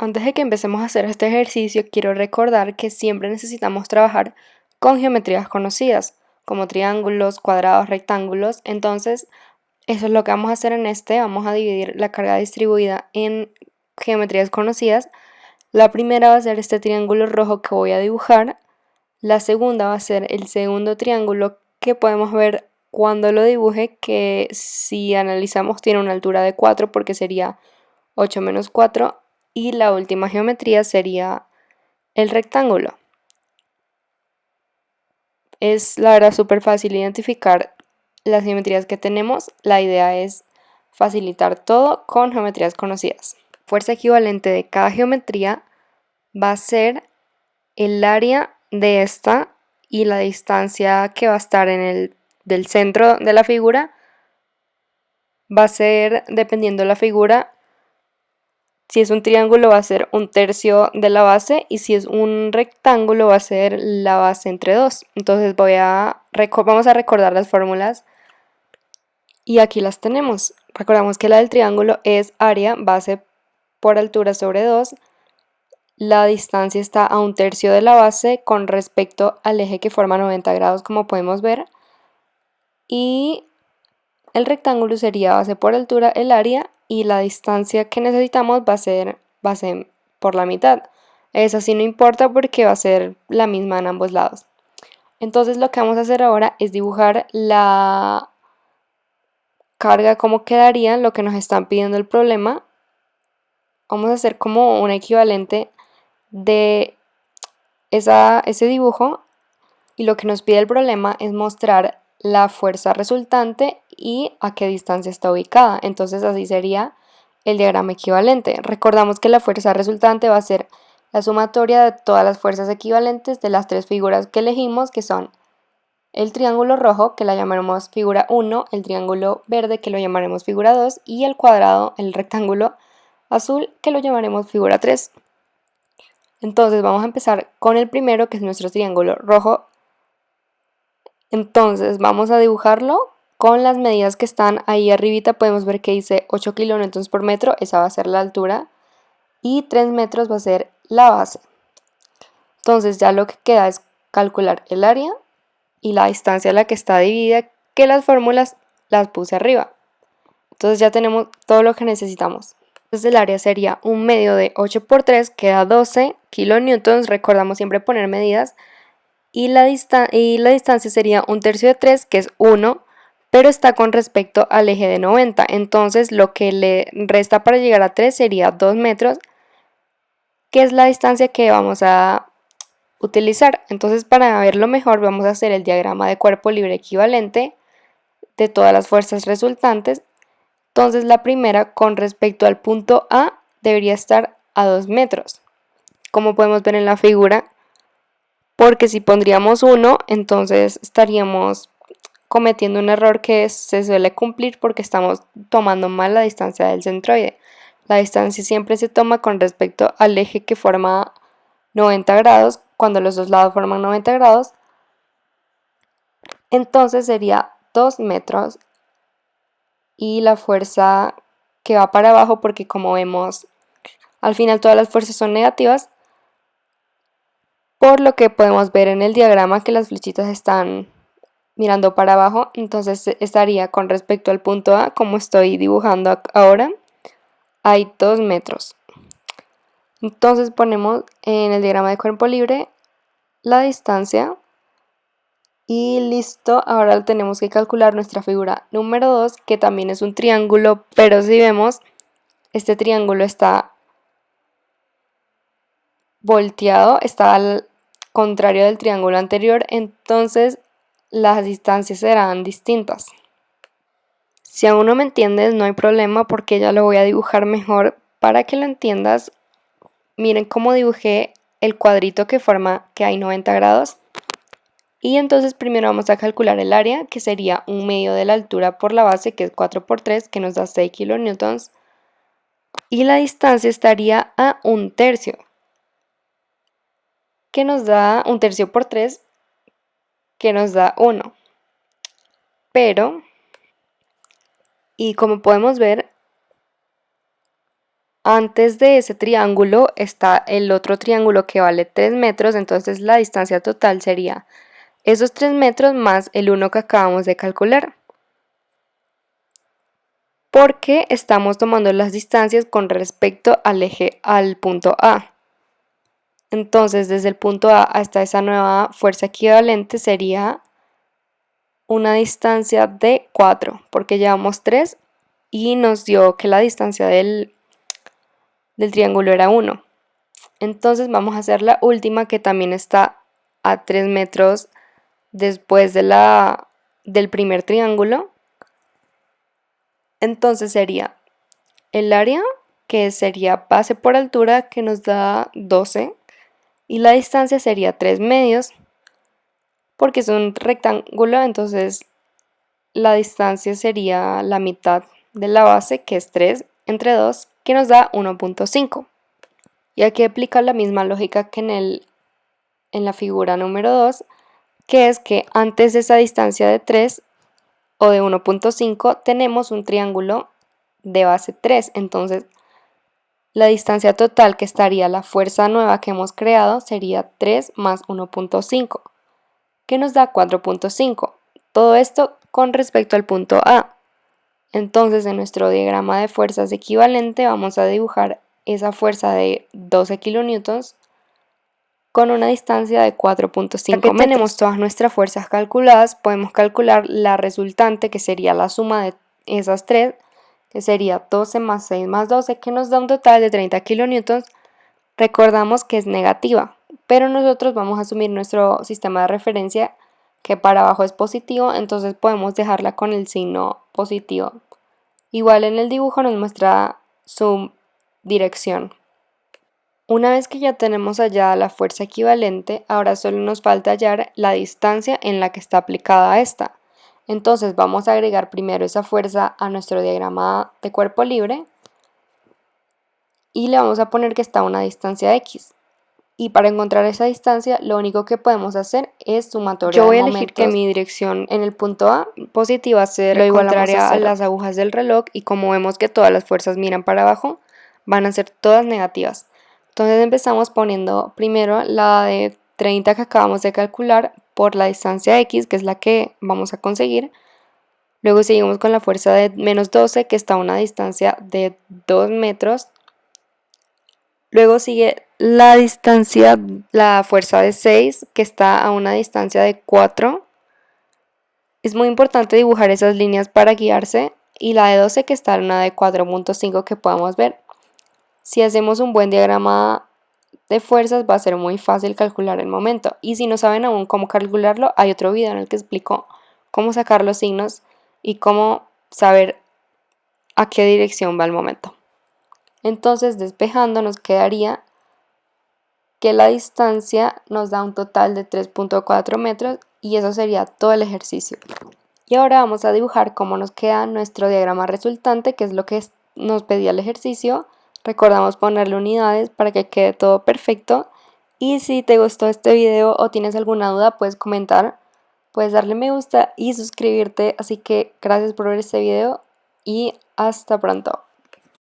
Antes de que empecemos a hacer este ejercicio, quiero recordar que siempre necesitamos trabajar con geometrías conocidas, como triángulos, cuadrados, rectángulos. Entonces, eso es lo que vamos a hacer en este. Vamos a dividir la carga distribuida en geometrías conocidas. La primera va a ser este triángulo rojo que voy a dibujar. La segunda va a ser el segundo triángulo que podemos ver cuando lo dibuje, que si analizamos tiene una altura de 4 porque sería 8 menos 4. Y la última geometría sería el rectángulo. Es la verdad súper fácil identificar las geometrías que tenemos. La idea es facilitar todo con geometrías conocidas. Fuerza equivalente de cada geometría va a ser el área de esta y la distancia que va a estar del centro de la figura va a ser, dependiendo de la figura, si es un triángulo va a ser un tercio de la base y si es un rectángulo va a ser la base entre dos. Entonces vamos a recordar las fórmulas y aquí las tenemos. Recordamos que la del triángulo es área, base por altura sobre 2. La distancia está a un tercio de la base con respecto al eje que forma 90 grados, como podemos ver. Y el rectángulo sería base por altura, el área, y la distancia que necesitamos va a ser base por la mitad. Esa sí no importa porque va a ser la misma en ambos lados. Entonces lo que vamos a hacer ahora es dibujar la carga, cómo quedaría, lo que nos están pidiendo el problema. Vamos a hacer como un equivalente de ese dibujo, y lo que nos pide el problema es mostrar la fuerza resultante y a qué distancia está ubicada. Entonces así sería el diagrama equivalente. Recordamos que la fuerza resultante va a ser la sumatoria de todas las fuerzas equivalentes de las tres figuras que elegimos, que son el triángulo rojo, que la llamaremos figura 1, el triángulo verde, que lo llamaremos figura 2, y el cuadrado, el rectángulo azul, que lo llamaremos figura 3. Entonces vamos a empezar con el primero, que es nuestro triángulo rojo. Entonces vamos a dibujarlo con las medidas que están ahí arribita. Podemos ver que dice 8 kilonewtons por metro, esa va a ser la altura, y 3 metros va a ser la base. Entonces ya lo que queda es calcular el área y la distancia a la que está dividida, que las fórmulas las puse arriba. Entonces ya tenemos todo lo que necesitamos. Entonces el área sería un medio de 8 por 3, queda 12 kilonewtons. Recordamos siempre poner medidas. Y la distancia sería un tercio de 3, que es 1, pero está con respecto al eje de 90. Entonces lo que le resta para llegar a 3 sería 2 metros, que es la distancia que vamos a utilizar. Entonces, para verlo mejor, vamos a hacer el diagrama de cuerpo libre equivalente de todas las fuerzas resultantes. Entonces la primera, con respecto al punto A, debería estar a 2 metros, como podemos ver en la figura, porque si pondríamos 1, entonces estaríamos cometiendo un error que se suele cumplir porque estamos tomando mal la distancia del centroide. La distancia siempre se toma con respecto al eje que forma 90 grados, cuando los dos lados forman 90 grados. Entonces sería 2 metros y la fuerza que va para abajo, porque como vemos al final todas las fuerzas son negativas, por lo que podemos ver en el diagrama que las flechitas están mirando para abajo. Entonces estaría con respecto al punto A, como estoy dibujando ahora, hay 2 metros. Entonces ponemos en el diagrama de cuerpo libre la distancia y listo. Ahora tenemos que calcular nuestra figura número 2, que también es un triángulo, pero si vemos, este triángulo está volteado, está al contrario del triángulo anterior, entonces las distancias serán distintas. Si aún no me entiendes, no hay problema porque ya lo voy a dibujar mejor para que lo entiendas. Miren cómo dibujé el cuadrito que forma que hay 90 grados. Y entonces primero vamos a calcular el área, que sería un medio de la altura por la base, que es 4 por 3, que nos da 6 kilonewtons. Y la distancia estaría a un tercio, que nos da un tercio por 3, que nos da 1. Pero, y como podemos ver, antes de ese triángulo está el otro triángulo que vale 3 metros, entonces la distancia total sería esos 3 metros más el 1 que acabamos de calcular. Porque estamos tomando las distancias con respecto al punto A. Entonces, desde el punto A hasta esa nueva fuerza equivalente sería una distancia de 4, porque llevamos 3 y nos dio que la distancia del triángulo era 1. Entonces vamos a hacer la última, que también está a 3 metros después del primer triángulo. Entonces sería el área, que sería base por altura, que nos da 12, y la distancia sería 3 medios, porque es un rectángulo, entonces la distancia sería la mitad de la base, que es 3 entre 2, que nos da 1.5. Y aquí aplica la misma lógica que en la figura número 2, que es que antes de esa distancia de 3 o de 1.5 tenemos un triángulo de base 3, entonces la distancia total, que estaría la fuerza nueva que hemos creado, sería 3 más 1.5, que nos da 4.5. Todo esto con respecto al punto A. Entonces, en nuestro diagrama de fuerzas equivalente vamos a dibujar esa fuerza de 12 kilonewtons con una distancia de 4.5 metros. Ya que tenemos todas nuestras fuerzas calculadas, podemos calcular la resultante, que sería la suma de esas tres, que sería 12 más 6 más 12, que nos da un total de 30 kilonewtons. Recordamos que es negativa, pero nosotros vamos a asumir nuestro sistema de referencia, que para abajo es positivo, entonces podemos dejarla con el signo positivo. Igual en el dibujo nos muestra su dirección. Una vez que ya tenemos hallada la fuerza equivalente, ahora solo nos falta hallar la distancia en la que está aplicada esta. Entonces vamos a agregar primero esa fuerza a nuestro diagrama de cuerpo libre y le vamos a poner que está a una distancia X. Y para encontrar esa distancia, lo único que podemos hacer es sumatoria. Yo voy a elegir que mi dirección en el punto A positiva sea lo contraria a las agujas del reloj, y como vemos que todas las fuerzas miran para abajo, van a ser todas negativas. Entonces empezamos poniendo primero la de 30 que acabamos de calcular por la distancia X, que es la que vamos a conseguir. Luego seguimos con la fuerza de menos 12, que está a una distancia de 2 metros. Luego sigue la fuerza de 6, que está a una distancia de 4. Es muy importante dibujar esas líneas para guiarse. Y la de 12, que está a una de 4.5, que podemos ver. Si hacemos un buen diagrama de fuerzas, va a ser muy fácil calcular el momento. Y si no saben aún cómo calcularlo, hay otro video en el que explico cómo sacar los signos y cómo saber a qué dirección va el momento. Entonces, despejando, nos quedaría que la distancia nos da un total de 3.4 metros, y eso sería todo el ejercicio. Y ahora vamos a dibujar cómo nos queda nuestro diagrama resultante, que es lo que nos pedía el ejercicio. Recordamos ponerle unidades para que quede todo perfecto. Y si te gustó este video o tienes alguna duda, puedes comentar, puedes darle me gusta y suscribirte. Así que gracias por ver este video y hasta pronto.